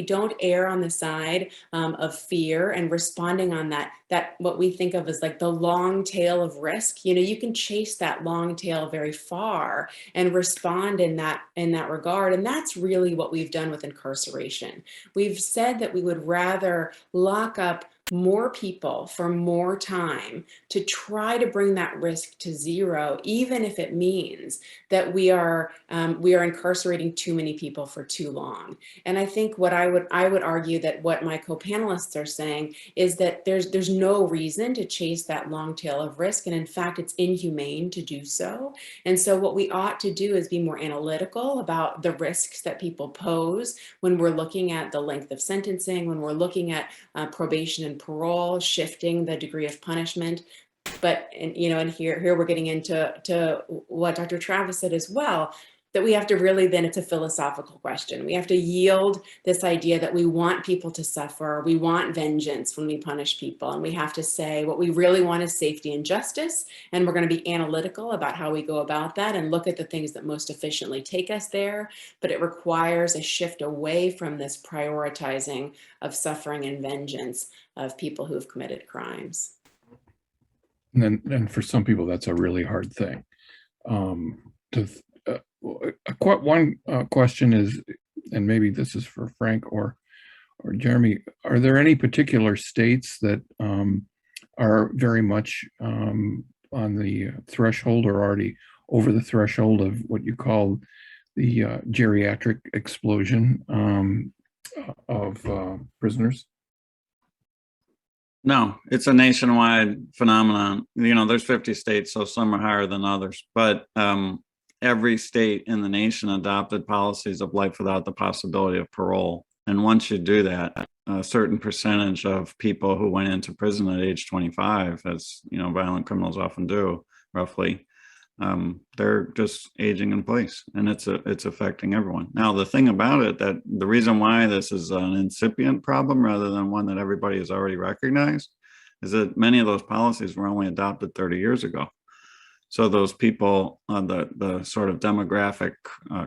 [SPEAKER 4] don't err on the side of fear and responding on that what we think of as like the long tail of risk. You can chase that long tail very far and respond in that regard. And that's really what we've done with incarceration. We've said that we would rather lock up more people for more time to try to bring that risk to zero, even if it means that we are incarcerating too many people for too long. And I think what I would argue that what my co-panelists are saying is that there's no reason to chase that long tail of risk, and in fact it's inhumane to do so. And so what we ought to do is be more analytical about the risks that people pose when we're looking at the length of sentencing, when we're looking at probation and parole, shifting the degree of punishment. But and here we're getting into what Dr. Travis said as well, that we have to really, then it's a philosophical question. We have to yield this idea that we want people to suffer, we want vengeance when we punish people, and we have to say what we really want is safety and justice, and we're going to be analytical about how we go about that and look at the things that most efficiently take us there. But it requires a shift away from this prioritizing of suffering and vengeance of people who have committed crimes.
[SPEAKER 2] And for some people, that's a really hard thing. One question is, and maybe this is for Frank or Jeremy, are there any particular states that are very much on the threshold or already over the threshold of what you call the geriatric explosion of prisoners?
[SPEAKER 3] No, it's a nationwide phenomenon. There's 50 states, so some are higher than others. But every state in the nation adopted policies of life without the possibility of parole. And once you do that, a certain percentage of people who went into prison at age 25, as violent criminals often do, roughly, they're just aging in place, and it's affecting everyone. Now, the thing about it, that the reason why this is an incipient problem rather than one that everybody has already recognized, is that many of those policies were only adopted 30 years ago. So those people, the sort of demographic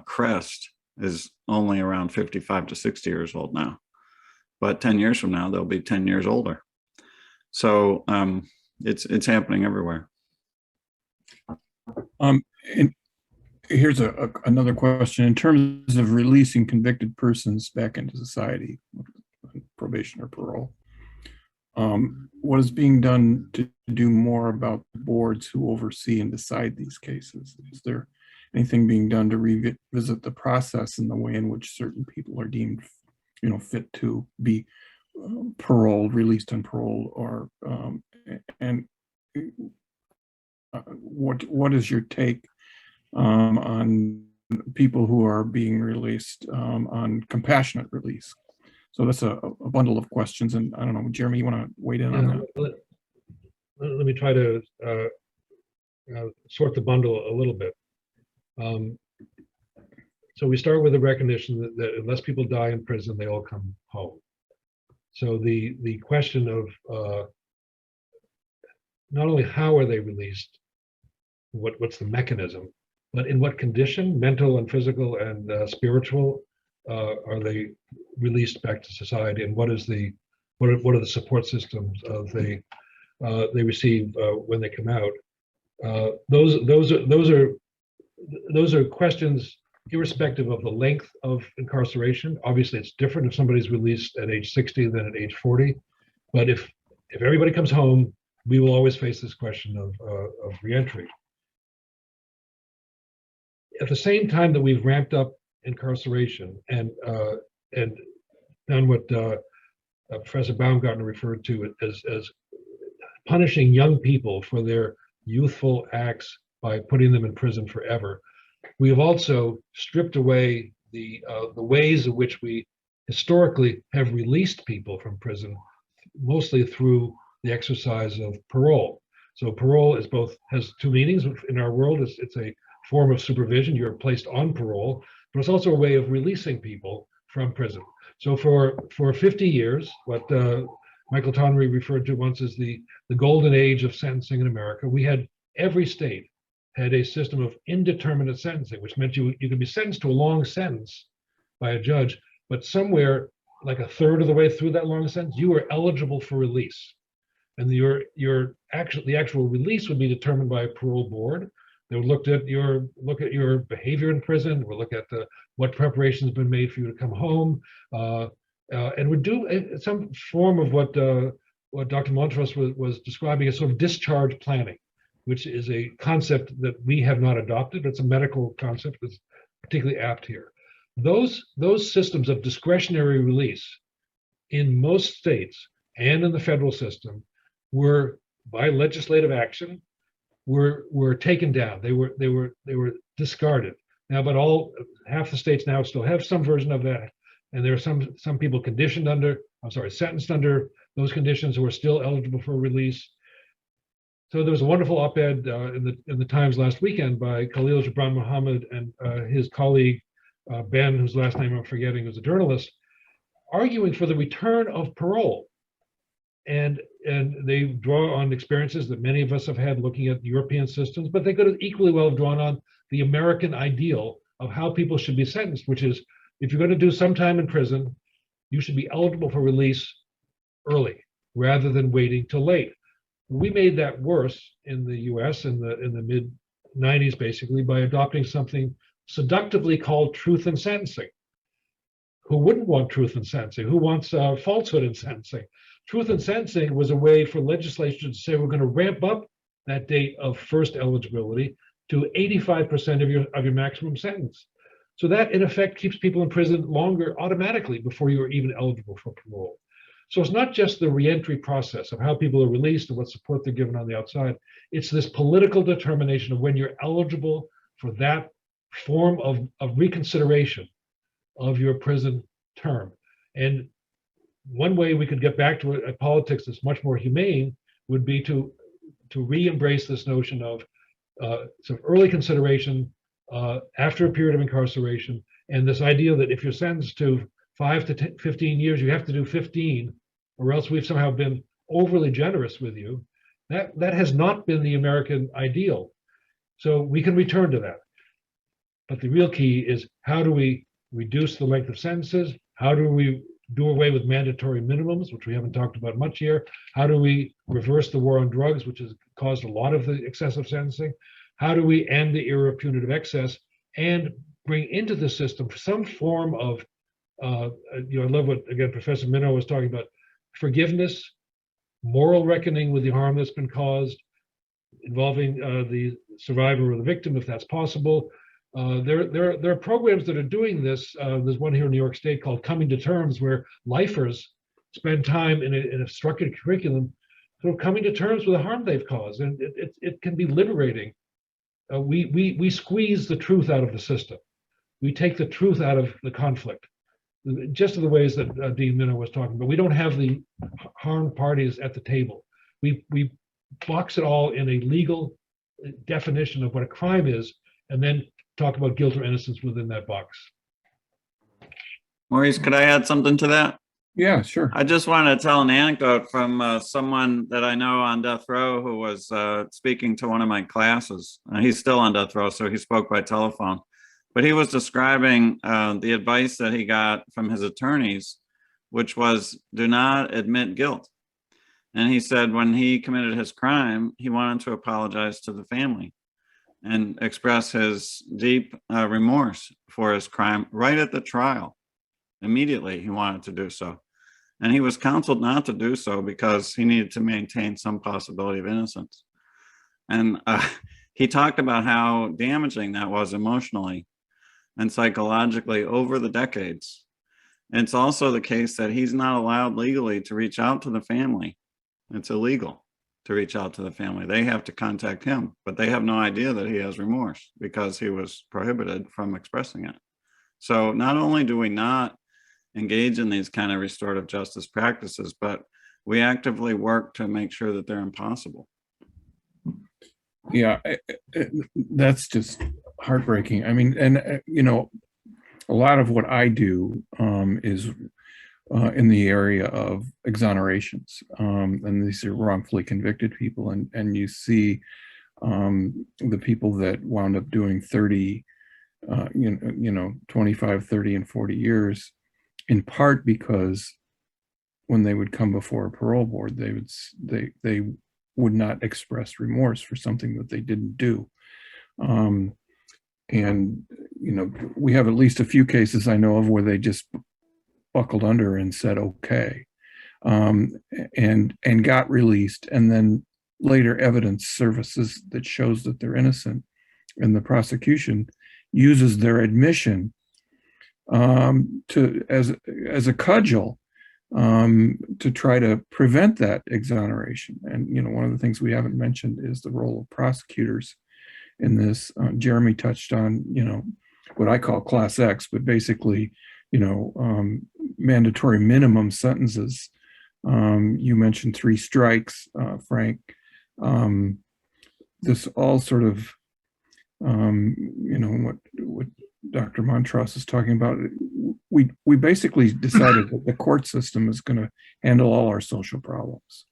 [SPEAKER 3] crest is only around 55 to 60 years old now. But 10 years from now, they'll be 10 years older. So it's happening everywhere.
[SPEAKER 2] And here's another question. In terms of releasing convicted persons back into society, probation or parole, what is being done to do more about the boards who oversee and decide these cases? Is there anything being done to revisit the process and the way in which certain people are deemed, fit to be paroled, released on parole, or what is your take on people who are being released on compassionate release? So that's a bundle of questions, and I don't know, Jeremy, you want to weigh in on that?
[SPEAKER 5] Let me try to sort the bundle a little bit. So we start with the recognition that unless people die in prison, they all come home. So the question of not only how are they released, what's the mechanism, but in what condition, mental and physical and spiritual, are they released back to society, and what are the support systems they receive when they come out? Those are questions irrespective of the length of incarceration. Obviously, it's different if somebody's released at age 60 than at age 40. But if everybody comes home, we will always face this question of reentry. At the same time that we've ramped up incarceration and done what Professor Baumgartner referred to as punishing young people for their youthful acts by putting them in prison forever, we have also stripped away the ways in which we historically have released people from prison, mostly through the exercise of parole. So parole has two meanings in our world. It's a form of supervision. You're placed on parole, but it's also a way of releasing people from prison. So for 50 years, what Michael Tonry referred to once as the golden age of sentencing in America, we had every state had a system of indeterminate sentencing, which meant you could be sentenced to a long sentence by a judge, but somewhere like a third of the way through that long sentence, you were eligible for release. And the actual release would be determined by a parole board. They would look at your behavior in prison, would look at what preparations have been made for you to come home, and would do some form of what Dr. Montross was describing as sort of discharge planning, which is a concept that we have not adopted. It's a medical concept that's particularly apt here. Those systems of discretionary release in most states and in the federal system were, by legislative action, were taken down. They were discarded. Now, but half the states now still have some version of that, and there are some people sentenced under those conditions who are still eligible for release. So there was a wonderful op-ed in the Times last weekend by Khalil Gibran Muhammad and his colleague Ben, whose last name I'm forgetting, who's a journalist, arguing for the return of parole. And they draw on experiences that many of us have had looking at European systems, but they could have equally well have drawn on the American ideal of how people should be sentenced, which is if you're going to do some time in prison, you should be eligible for release early rather than waiting till late. We made that worse in the US in the mid 90s, basically, by adopting something seductively called truth in sentencing. Who wouldn't want truth in sentencing? Who wants falsehood in sentencing? Truth in sentencing was a way for legislature to say we're going to ramp up that date of first eligibility to 85% of your maximum sentence. So that in effect keeps people in prison longer automatically before you are even eligible for parole. So it's not just the reentry process of how people are released and what support they're given on the outside. It's this political determination of when you're eligible for that form of reconsideration of your prison term. And one way we could get back to a politics that's much more humane would be to re-embrace this notion of some early consideration after a period of incarceration, and this idea that if you're sentenced to 5 to 15 years, you have to do 15, or else we've somehow been overly generous with you. That has not been the American ideal. So we can return to that. But the real key is, how do we reduce the length of sentences? How do we do away with mandatory minimums, which we haven't talked about much here? How do we reverse the war on drugs, which has caused a lot of the excessive sentencing? How do we end the era of punitive excess and bring into the system some form of, I love what, again, Professor Minow was talking about, forgiveness, moral reckoning with the harm that's been caused, involving the survivor or the victim, if that's possible. There are programs that are doing this. There's one here in New York State called Coming to Terms, where lifers spend time in a structured curriculum, sort of coming to terms with the harm they've caused, and it can be liberating. We squeeze the truth out of the system. We take the truth out of the conflict, just in the ways that Dean Minow was talking about. We don't have the harmed parties at the table. We box it all in a legal definition of what a crime is, and then talk about guilt or innocence within that box.
[SPEAKER 3] Maurice, could I add something to that?
[SPEAKER 2] Yeah, sure.
[SPEAKER 3] I just wanted to tell an anecdote from someone that I know on death row who was speaking to one of my classes. He's still on death row, so he spoke by telephone. But he was describing the advice that he got from his attorneys, which was, do not admit guilt. And he said when he committed his crime, he wanted to apologize to the family and express his deep remorse for his crime right at the trial. Immediately, he wanted to do so. And he was counseled not to do so because he needed to maintain some possibility of innocence. And he talked about how damaging that was emotionally and psychologically over the decades. It's also the case that he's not allowed legally to reach out to the family. It's illegal to reach out to the family. They have to contact him, but they have no idea that he has remorse because he was prohibited from expressing it. So not only do we not engage in these kind of restorative justice practices, but we actively work to make sure that they're impossible.
[SPEAKER 2] Yeah, that's just heartbreaking. I mean, and a lot of what I do is in the area of exonerations, and these are wrongfully convicted people, and you see the people that wound up doing 30, 25, 30, and 40 years, in part because when they would come before a parole board, they would not express remorse for something that they didn't do. And we have at least a few cases I know of where they just buckled under and said okay, and got released, and then later evidence surfaces that shows that they're innocent, and the prosecution uses their admission as a cudgel to try to prevent that exoneration. And one of the things we haven't mentioned is the role of prosecutors in this. Jeremy touched on what I call Class X, but basically mandatory minimum sentences. You mentioned 3 strikes, Frank. This all sort of what Dr. Montross is talking about. We basically decided that the court system is going to handle all our social problems,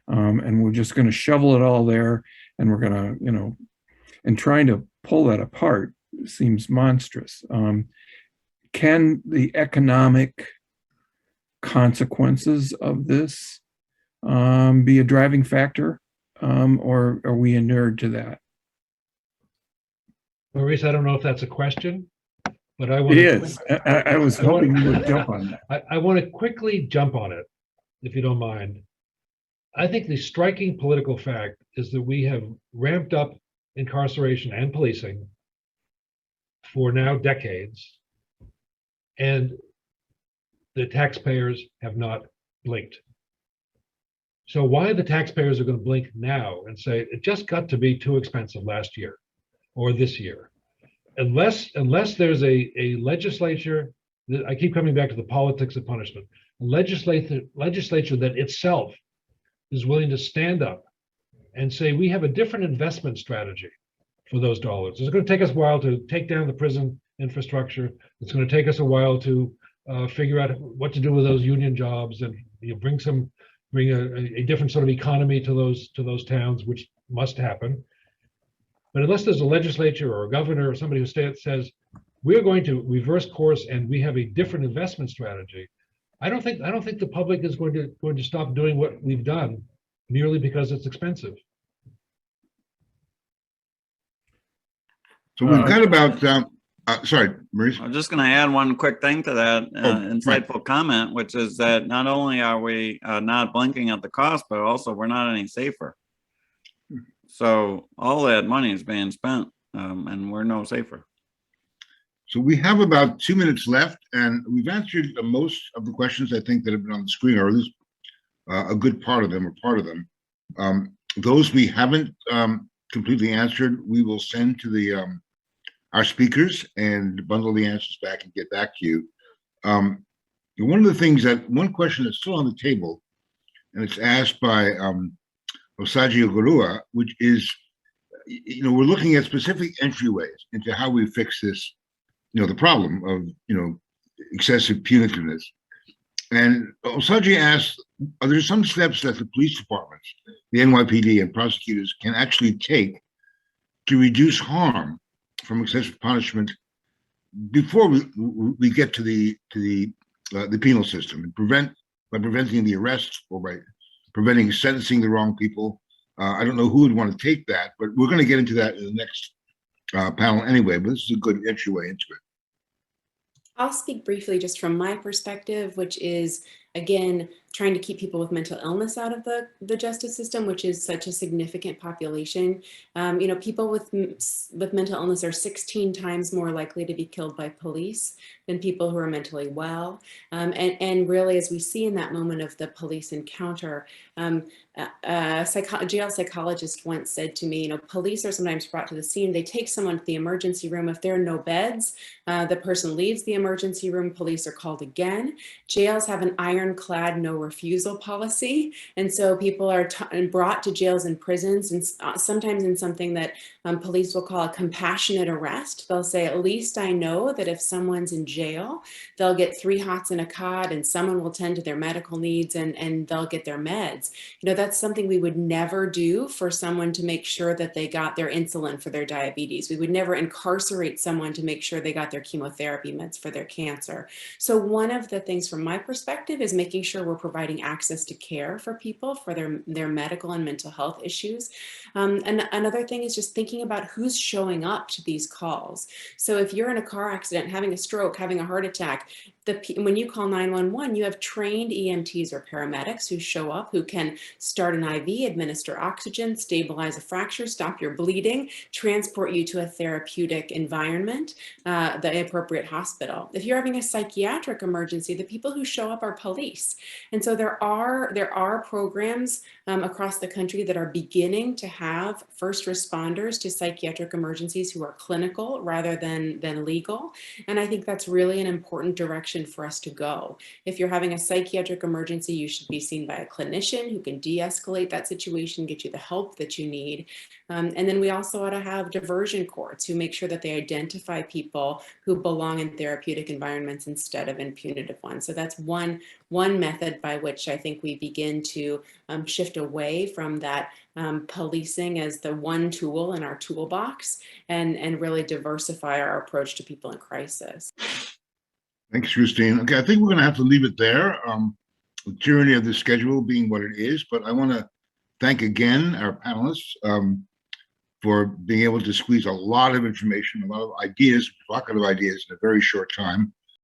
[SPEAKER 2] and we're just going to shovel it all there, and we're going to and trying to pull that apart seems monstrous. Can the economic consequences of this be a driving factor, or are we inured to that?
[SPEAKER 5] Maurice, I don't know if that's a question, but I want
[SPEAKER 2] It is. I was hoping you would jump on that.
[SPEAKER 5] I want to quickly jump on it, if you don't mind. I think the striking political fact is that we have ramped up incarceration and policing for now decades, and the taxpayers have not blinked. So why the taxpayers are going to blink now and say it just got to be too expensive last year or this year, unless there's a legislature, I keep coming back to the politics of punishment, a legislature that itself is willing to stand up and say we have a different investment strategy. for those dollars. It's going to take us a while to take down the prison infrastructure. It's going to take us a while to figure out what to do with those union jobs, and bring a different sort of economy to those towns, which must happen. But unless there's a legislature or a governor or somebody who says we're going to reverse course and we have a different investment strategy, I don't think the public is going to stop doing what we've done merely because it's expensive.
[SPEAKER 1] So we've got about, sorry, Maurice.
[SPEAKER 3] I'm just going to add one quick thing to that insightful
[SPEAKER 1] right.
[SPEAKER 3] comment, which is that not only are we not blinking at the cost, but also we're not any safer. So all that money is being spent, and we're no safer.
[SPEAKER 1] So we have about 2 minutes left, and we've answered most of the questions I think that have been on the screen, or at least a good part of them, or part of them. Those we haven't completely answered, we will send to the our speakers and bundle the answers back and get back to you. One of the things one question that's still on the table, and it's asked by Osaji Ogurua, which is, we're looking at specific entryways into how we fix this, the problem of, excessive punitiveness. And Osaji asks, are there some steps that the police departments, the NYPD and prosecutors can actually take to reduce harm from excessive punishment before we get to the penal system, and by preventing the arrest or by preventing sentencing the wrong people? I don't know who would want to take that, but we're going to get into that in the next panel anyway, but this is a good entryway into it.
[SPEAKER 4] I'll speak briefly just from my perspective, which is, again, trying to keep people with mental illness out of the justice system, which is such a significant population. People with mental illness are 16 times more likely to be killed by police than people who are mentally well. And really, as we see in that moment of the police encounter, a jail psychologist once said to me, police are sometimes brought to the scene. They take someone to the emergency room. If there are no beds, the person leaves the emergency room. Police are called again. Jails have an ironclad no refusal policy. And so people are brought to jails and prisons, and sometimes in something that police will call a compassionate arrest. They'll say, at least I know that if someone's in jail, they'll get 3 hots and a cot, and someone will tend to their medical needs, and they'll get their meds. That's something we would never do for someone to make sure that they got their insulin for their diabetes. We would never incarcerate someone to make sure they got their chemotherapy meds for their cancer. So one of the things from my perspective is making sure we're providing access to care for people for their medical and mental health issues. And another thing is just thinking about who's showing up to these calls. So if you're in a car accident, having a stroke, having a heart attack, when you call 911, you have trained EMTs or paramedics who show up, who can start an IV, administer oxygen, stabilize a fracture, stop your bleeding, transport you to a therapeutic environment, the appropriate hospital. If you're having a psychiatric emergency, the people who show up are police. And so there are programs across the country that are beginning to have first responders to psychiatric emergencies who are clinical rather than legal. And I think that's really an important direction for us to go. If you're having a psychiatric emergency, you should be seen by a clinician who can de-escalate that situation, get you the help that you need. And then we also ought to have diversion courts who make sure that they identify people who belong in therapeutic environments instead of in punitive ones. So that's one method by which I think we begin to shift away from that policing as the one tool in our toolbox, and really diversify our approach to people in crisis.
[SPEAKER 1] Thanks, Christine. Okay, I think we're going to have to leave it there. The tyranny of the schedule being what it is, but I want to thank again our panelists for being able to squeeze a lot of information, a lot of ideas, provocative ideas in a very short time.